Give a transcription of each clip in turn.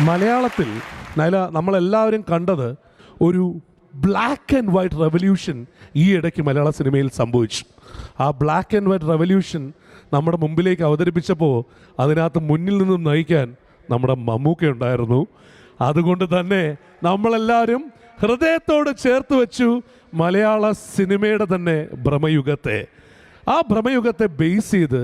മലയാളത്തിൽ നൈല നമ്മളെല്ലാവരും കണ്ടത് ഒരു ബ്ലാക്ക് ആൻഡ് വൈറ്റ് റെവല്യൂഷൻ ഈ ഇടയ്ക്ക് മലയാള സിനിമയിൽ സംഭവിച്ചു. ആ ബ്ലാക്ക് ആൻഡ് വൈറ്റ് റെവല്യൂഷൻ നമ്മുടെ മുമ്പിലേക്ക് അവതരിപ്പിച്ചപ്പോൾ അതിനകത്ത് മുന്നിൽ നിന്നും നയിക്കാൻ നമ്മുടെ മമ്മൂക്ക ഉണ്ടായിരുന്നു. അതുകൊണ്ട് തന്നെ നമ്മളെല്ലാവരും ഹൃദയത്തോട് ചേർത്ത് വെച്ചു മലയാള സിനിമയുടെ തന്നെ ഭ്രമയുഗത്തെ. ആ ഭ്രമയുഗത്തെ ബേസ് ചെയ്ത്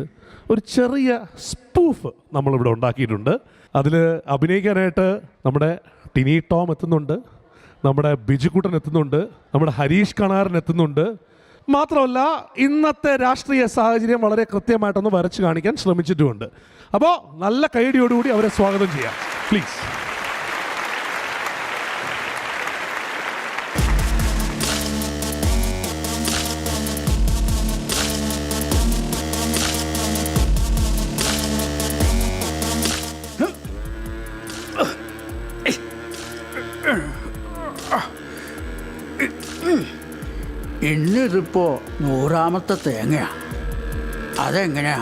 ഒരു ചെറിയ സ്പൂഫ് നമ്മളിവിടെ ഉണ്ടാക്കിയിട്ടുണ്ട്. അതിൽ അഭിനയിക്കാനായിട്ട് നമ്മുടെ ടിനി ടോം എത്തുന്നുണ്ട്, നമ്മുടെ ബിജുക്കുട്ടൻ എത്തുന്നുണ്ട്, നമ്മുടെ ഹരീഷ് കണാരൻ എത്തുന്നുണ്ട്. മാത്രമല്ല ഇന്നത്തെ രാഷ്ട്രീയ സാഹചര്യം വളരെ കൃത്യമായിട്ടൊന്ന് വരച്ച് കാണിക്കാൻ ശ്രമിച്ചിട്ടുമുണ്ട്. അപ്പോൾ നല്ല കൈയടിയോടുകൂടി അവരെ സ്വാഗതം ചെയ്യാം പ്ലീസ്. ഇന്നിതിപ്പോൾ 100ാമത്തെ തേങ്ങയാ. അതെങ്ങനെയാ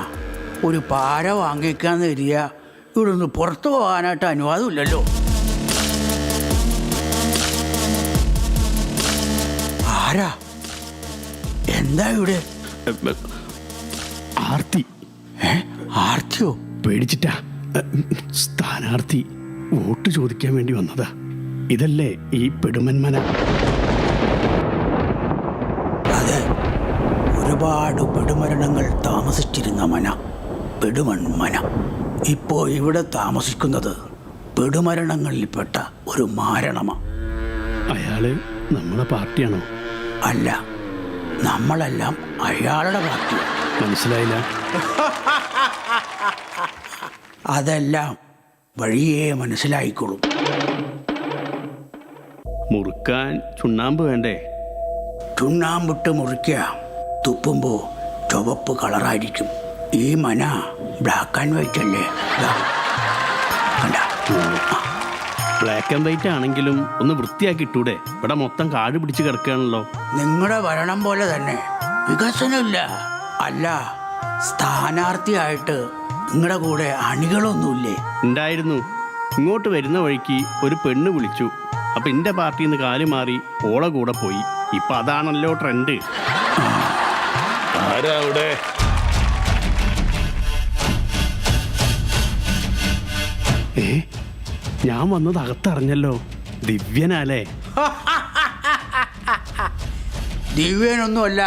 ഒരു പാര വാങ്ങിക്കാന്ന് കരുതിയ ഇവിടെ നിന്ന് പുറത്തു പോകാനായിട്ട് അനുവാദമില്ലല്ലോ. ആരാ? എന്താ ഇവിടെ? ആർത്തി. ആർത്തിയോ? പേടിച്ചിട്ടാ. സ്ഥാനാർത്ഥി വോട്ട് ചോദിക്കാൻ വേണ്ടി വന്നതാ. ഇതല്ലേ ഈ പെടുമന്മന? അതെ, ഒരുപാട് പെടുമരണങ്ങൾ താമസിച്ചിരുന്ന മന, പെടുമൺമന. ഇപ്പോൾ ഇവിടെ താമസിക്കുന്നത് പെടുമരണങ്ങളിൽപ്പെട്ട ഒരു മാരണമാണ്. അയാള് നമ്മളെ പാർട്ടിയാണോ? അല്ല, നമ്മളെല്ലാം അയാളുടെ പാർട്ടിയാണ്. മനസ്സിലായില്ല. അതെല്ലാം വഴിയേ മനസ്സിലായിക്കോളും. മുറുക്കാൻ ചുണ്ണാമ്പ് വേണ്ടേ? ചുണ്ണാമ്പിട്ട് മുറിക്കുക, തുപ്പുമ്പോൾ ചുവപ്പ് കളറായിരിക്കും. ഈ മന ബ്ലാക്ക് ആൻഡ് വൈറ്റ് അല്ലേ? ബ്ലാക്ക് ആൻഡ് വൈറ്റ് ആണെങ്കിലും ഒന്ന് വൃത്തിയാക്കി ഇട്ടൂടെ? ഇവിടെ മൊത്തം കാട് പിടിച്ച് കിടക്കുകയാണല്ലോ. നിങ്ങളുടെ ഭരണം പോലെ തന്നെ വികസനമില്ല. അല്ല, സ്ഥാനാർത്ഥിയായിട്ട് നിങ്ങളുടെ കൂടെ അണികളൊന്നുമില്ലേ? ഉണ്ടായിരുന്നു. ഇങ്ങോട്ട് വരുന്ന വഴിക്ക് ഒരു പെണ്ണ് വിളിച്ചു. അപ്പൊ എന്റെ പാർട്ടിയിൽ നിന്ന് കാല് മാറി ഓളെ കൂടെ പോയി. ഇപ്പൊ അതാണല്ലോ ട്രെൻഡ്. ആരാ അവിടെ? ഞാൻ വന്നത് അകത്തറിഞ്ഞല്ലോ. ദിവ്യനല്ലേ? ദിവ്യനൊന്നുമല്ല,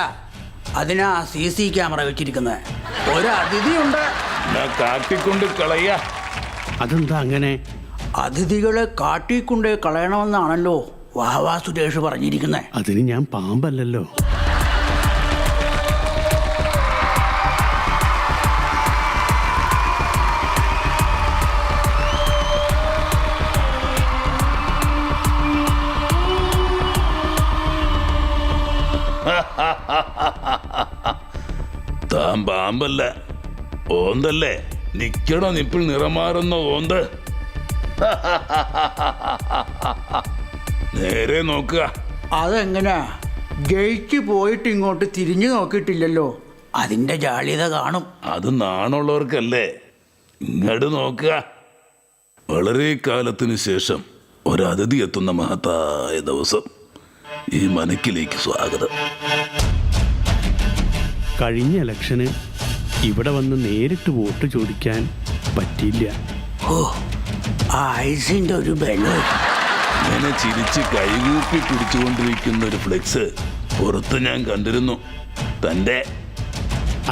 അതിനാ CC ക്യാമറ വെച്ചിരിക്കുന്നത്. ഒരു അതിഥിയുണ്ട്. കാട്ടിക്കൊണ്ട് കളയ. അതെന്താ അങ്ങനെ? അതിഥികളെ കാട്ടിക്കൊണ്ടേ കളയണമെന്നാണല്ലോ വാവാ സുരേഷ് പറഞ്ഞിരിക്കുന്നത്. അതിന് ഞാൻ പാമ്പല്ലല്ലോ. താൻ പാമ്പല്ല, ഓന്തല്ലേ? നിക്കണോ നിപ്പിൾ നിറമാറുന്ന ഓന്ത്? നേരെ നോക്കുക. അതെങ്ങനാ? ജയിച്ചു പോയിട്ട് ഇങ്ങോട്ട് തിരിഞ്ഞു നോക്കിയിട്ടില്ലല്ലോ. അതിന്റെ ജാള്യത കാണും. അത് നാണുള്ളവർക്കല്ലേ. ഇങ്ങോട്ട് നോക്കുക. വളരെ കാലത്തിന് ശേഷം ഒരതിഥി എത്തുന്ന മഹത്തായ ദിവസം. ഈ മനക്കിലേക്ക് സ്വാഗതം. കഴിഞ്ഞ ഇലക്ഷന് ഇവിടെ വന്ന് നേരിട്ട് വോട്ട് ചോദിക്കാൻ പറ്റിയില്ല. ഓ, ആ ഐസിന്റെ ഒരു ബലം. ഇങ്ങനെ ചിരിച്ച് കൈകൂപ്പി പിടിച്ചുകൊണ്ടിരിക്കുന്ന ഒരു ഫ്ലെക്സ് പുറത്ത് ഞാൻ കണ്ടിരുന്നു. തൻ്റെ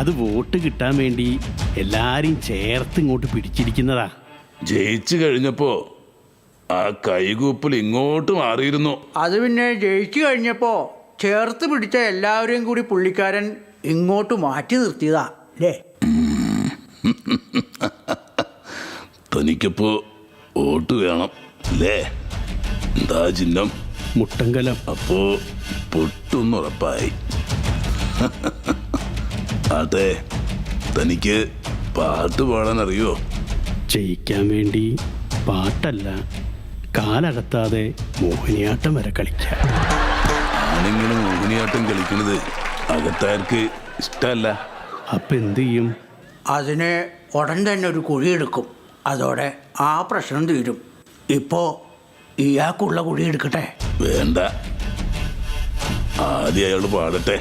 അത് വോട്ട് കിട്ടാൻ വേണ്ടി എല്ലാരെയും ചേർത്ത് ഇങ്ങോട്ട് പിടിച്ചിരിക്കുന്നതാ. ജയിച്ചു കഴിഞ്ഞപ്പോ ആ കൈകൂപ്പിൽ ഇങ്ങോട്ട് മാറിയിരുന്നു. അത് പിന്നെ ജയിച്ചു കഴിഞ്ഞപ്പോ ചേർത്ത് പിടിച്ച എല്ലാവരെയും കൂടി പുള്ളിക്കാരൻ ഇങ്ങോട്ട് മാറ്റി നിർത്തിയതാ അല്ലേ? തനിക്കപ്പോ വോട്ട് വേണം അല്ലേ? എന്താ ചിഹ്നം? മുട്ടങ്കലം. അപ്പോ പൊട്ടൊന്നുറപ്പായി. അതെ, തനിക്ക് പാട്ട് പാടാൻ അറിയോ? ജയിക്കാൻ വേണ്ടി പാട്ടല്ല, കാലകത്താതെ മോഹിനിയാട്ടം വരെ കളിക്കാം. ആണെങ്കിലും മോഹിനിയാട്ടം കളിക്കുന്നത് അകത്താർക്ക് ഇഷ്ടമല്ല. അപ്പം എന്തു ചെയ്യും? അതിന് ഉടൻ തന്നെ ഒരു കുഴിയെടുക്കും. അതോടെ ആ പ്രശ്നം തീരും. ഇപ്പോ ഇയാൾക്കുള്ള കുഴി എടുക്കട്ടെ? വേണ്ട, ആദ്യം അയാൾ പാടട്ടെ,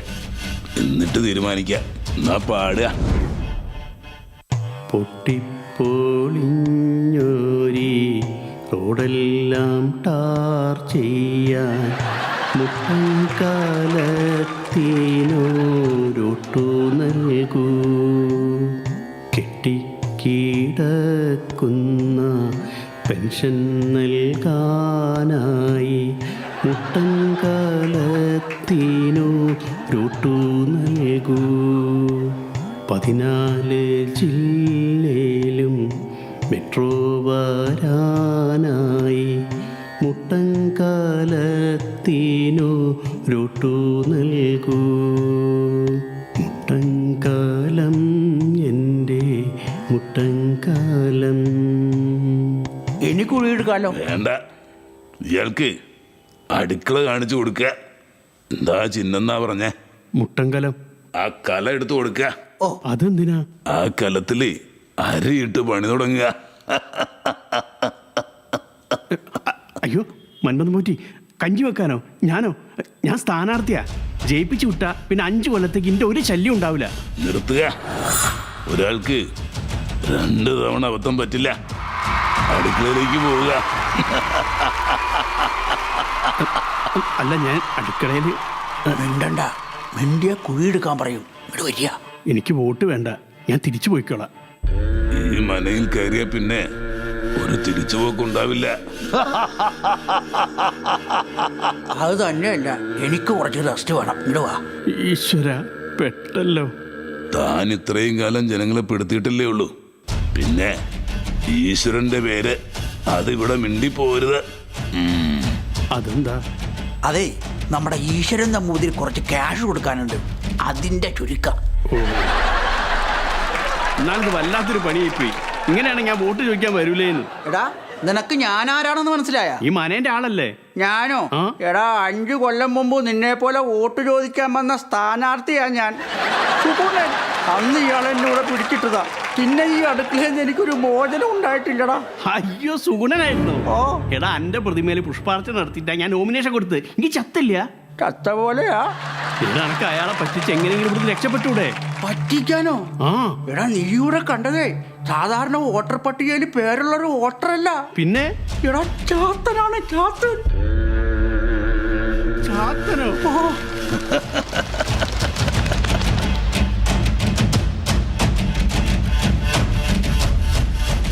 എന്നിട്ട് തീരുമാനിക്കാം. എന്നാ പാടുക. പൊട്ടിപ്പൊളിഞ്ഞോരി റോഡെല്ലാം ടാർ ചെയ്യാൻ മുട്ടൻ കാലത്തിനോരൊട്ടു നൽകൂ. കെട്ടിക്കിടക്കുന്ന പെൻഷൻ നൽകാനായി മുട്ടൻ കാലത്തിനോരൊട്ടു നൽകൂ. 14 ജില്ലയിലും മെട്രോ വരാനായി മുട്ടൻകാലത്തിനൊരൊട്ടു നൽകൂ. മുട്ടൻകാലം എൻ്റെ മുട്ടൻകാലം. ഇനി കുഴി എടുക്കാലോ? വേണ്ട, ഇയാൾക്ക് അടുക്കള കാണിച്ചു കൊടുക്കുക. എന്താ ചിഹ്നെന്നാ പറഞ്ഞേ? മുട്ടൻകലം. ആ കല എടുത്തു കൊടുക്കുക. അതെന്തിനാ? ആ കലത്തില് അരിയിട്ട് പണി തുടങ്ങുക. അയ്യോ, മൻമഥൻ പോറ്റി, കഞ്ചി വെക്കാനോ? ഞാനോ? ഞാൻ സ്ഥാനാർത്ഥിയാ. ജയിപ്പിച്ചു വിട്ടാ പിന്നെ 5 കൊല്ലത്തേക്ക് എൻ്റെ ഒരു ശല്യം ഉണ്ടാവില്ല. നിർത്തുക. ഒരാൾക്ക് 2 തവണ അബദ്ധം പറ്റില്ല. അടുക്കളയിലേക്ക് പോവുക. അല്ല, ഞാൻ അടുക്കളയിൽ. മിണ്ടണ്ട, മിണ്ടിയ കുഴി എടുക്കാൻ പറയും. ഇവിടെ വരിക. എനിക്ക് വോട്ട് വേണ്ട, ഞാൻ തിരിച്ചു പോയിക്കോളാം. ഈ മനയിൽ കയറിയ പിന്നെ ഒരു തിരിച്ചുപോക്കുണ്ടാവില്ല. അത് തന്നെയല്ല, എനിക്ക് കുറച്ച് റെസ്റ്റ് വേണം. ഇവിടെ വാ. ഈശ്വര, പെട്ടല്ലോ. താൻ ഇത്രയും കാലം ജനങ്ങളെ പെടുത്തിയിട്ടല്ലേ ഉള്ളൂ. പിന്നെ ഈശ്വരന്റെ പേര് അതിവിടെ മിണ്ടിപ്പോരുത്. അതെന്താ? അതെ, നമ്മുടെ ഈശ്വരൻ നമ്പൂതിരി കുറച്ച് ക്യാഷ് കൊടുക്കാനുണ്ട്, അതിന്റെ ചുരുക്കം. എന്നാലിത് വല്ലാത്തൊരു പണിയായിപ്പോയി. ഇങ്ങനെയാണെങ്കിൽ ഞാൻ വോട്ട് ചോദിക്കാൻ വരൂലേന്ന്. എടാ, നിനക്ക് ഞാൻ ആരാണെന്ന് മനസ്സിലായ? ഈ മനേന്റെ ആളല്ലേ? ഞാനോ? ആ? എടാ, 5 കൊല്ലം മുമ്പ് നിന്നെ പോലെ വോട്ട് ചോദിക്കാൻ വന്ന സ്ഥാനാർത്ഥിയാ ഞാൻ. സുഗുണൻ. അന്ന് ഇയാൾ എന്നൂടെ പിടിച്ചിട്ടതാ. പിന്നെ ഈ അടുക്കളയിൽ നിന്ന് എനിക്കൊരു മോചനം ഉണ്ടായിട്ടില്ലടാ. അയ്യോ, സുഗുണനായിരുന്നു. ഓ, എടാ, എന്റെ പ്രതിമയിൽ പുഷ്പാർച്ചന നടത്തിയിട്ടാ ഞാൻ നോമിനേഷൻ കൊടുത്ത്. എനിക്ക് ചത്തില്ല. ചത്ത പോലെയാ. എടാ, എനിക്ക് അയാളെ പറ്റിച്ച് എങ്ങനെയെങ്കിലും ഇവിടുന്ന് രക്ഷപ്പെട്ടൂടെ? പറ്റിക്കാനോ? ആ, എടാ, നീ ഇവിടെ കണ്ടതേ സാധാരണ വോട്ടർ പട്ടികയിൽ പേരുള്ളൊരു വോട്ടറല്ല. പിന്നെ? എടാ, ചാത്തനാണ്. ചാത്തൻ. ചാത്തനോ? ഓ,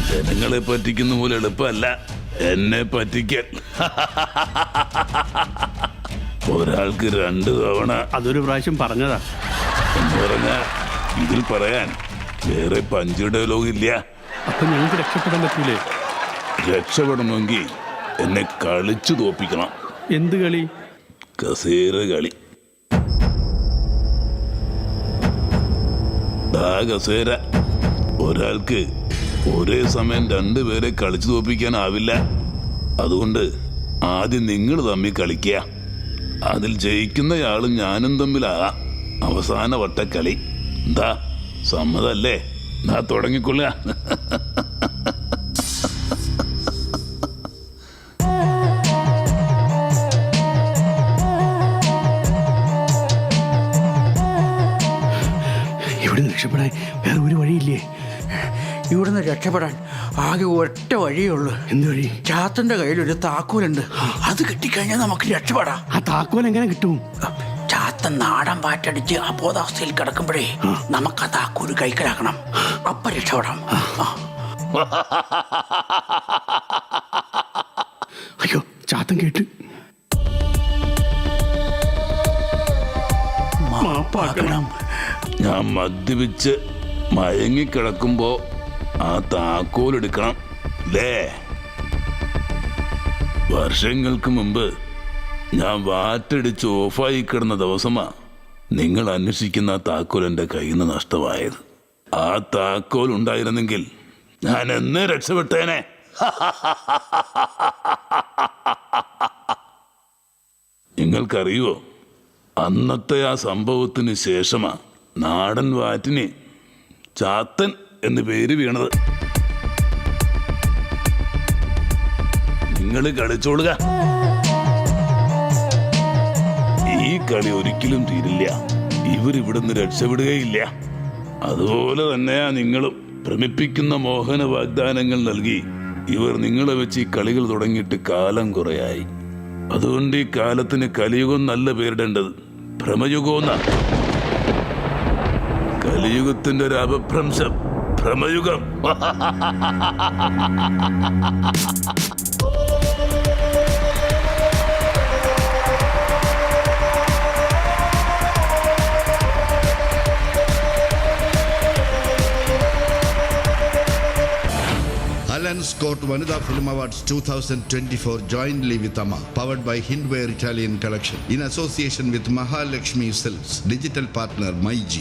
ജനങ്ങളെ പറ്റിക്കുന്ന പോലെ എളുപ്പമല്ല എന്നെ പറ്റിക്കൽ. ഒരാൾക്ക് 2 തവണ അതൊരു പ്രാവശ്യം പറഞ്ഞതാ. എന്ന് പറഞ്ഞ ഇതിൽ പറയാൻ വേറെ പഞ്ച് ഡയലോഗ് ഇല്ല. അപ്പൊ ഞങ്ങൾക്ക് രക്ഷപ്പെടാൻ പറ്റൂലേ? രക്ഷപ്പെടണമെങ്കിൽ എന്നെ കളിച്ചു തോപ്പിക്കണം. എന്ത് കളി? കസേര കളി. ആ കസേര ഒരാൾക്ക് ഒരേ സമയം 2 പേരെ കളിച്ചു തോപ്പിക്കാനാവില്ല. അതുകൊണ്ട് ആദ്യം നിങ്ങൾ തമ്മിൽ കളിക്കുക. അതിൽ ജയിക്കുന്നയാളും ഞാനും തമ്മിലാകാം അവസാന വട്ടക്കളി. എന്താ, സമ്മതല്ലേ? എന്നാ തുടങ്ങിക്കൊള്ളുക. ഇവിടുന്ന് രക്ഷപ്പെടാൻ വേറെ ഒരു വഴിയില്ലേ? ഇവിടുന്ന് രക്ഷപ്പെടാൻ ആകെ ഒറ്റ വഴിയേ ഉള്ളൂ. എന്ത് വഴി? ചാത്തന്റെ കയ്യിൽ ഒരു താക്കോലുണ്ട്, അത് കിട്ടിക്കഴിഞ്ഞാൽ നമുക്ക് രക്ഷപ്പെടാം. ആ താക്കോൽ എങ്ങനെ കിട്ടും? ചാത്തൻ നാടൻ പാറ്റടിച്ച് അബോധാവസ്ഥയിൽ കിടക്കുമ്പോഴേ നമുക്ക് ആ താക്കോല് കൈക്കലാക്കണം. അപ്പൊ രക്ഷപ്പെടാം. അയ്യോ, ചാത്തൻ കേട്ട്. മാപ്പാക്കണം. ഞാൻ മദ്യപിച്ച് മയങ്ങിക്കിടക്കുമ്പോ ആ താക്കോലെടുക്കണം അല്ലേ? വർഷങ്ങൾക്ക് മുമ്പ് ഞാൻ വാറ്റടിച്ച് ഓഫായി കിടന്ന ദിവസമാ നിങ്ങൾ അന്വേഷിക്കുന്ന ആ താക്കോൽ എൻ്റെ കയ്യിൽ നിന്ന് നഷ്ടമായത്. ആ താക്കോൽ ഉണ്ടായിരുന്നെങ്കിൽ ഞാൻ എന്നേ രക്ഷപ്പെട്ടേനെ. നിങ്ങൾക്കറിയോ, അന്നത്തെ ആ സംഭവത്തിന് ശേഷമാ നാടൻ വാറ്റിന് ചാത്തൻ എന്ന് പേര് വീണത്. നിങ്ങൾ കളിച്ചോളുക. ഈ കളി ഒരിക്കലും തീരില്ല. ഇവരിവിടുന്ന് രക്ഷപ്പെടുകയില്ല. അതുപോലെ തന്നെയാ നിങ്ങളും. ഭ്രമിപ്പിക്കുന്ന മോഹന വാഗ്ദാനങ്ങൾ നൽകി ഇവർ നിങ്ങളെ വെച്ച് ഈ കളികൾ തുടങ്ങിയിട്ട് കാലം കുറയായി. അതുകൊണ്ട് ഈ കാലത്തിന് കലിയുഗം നല്ല പേരിടേണ്ടത് ഭ്രമയുഗമെന്ന. കലിയുഗത്തിന്റെ ഒരു അപഭ്രംശം Bramayugam. Alan Scott Vanida Film Awards 2024 jointly with Amma, powered by Hindware Italian Collection, in association with Mahalakshmi Silks, digital partner MyG.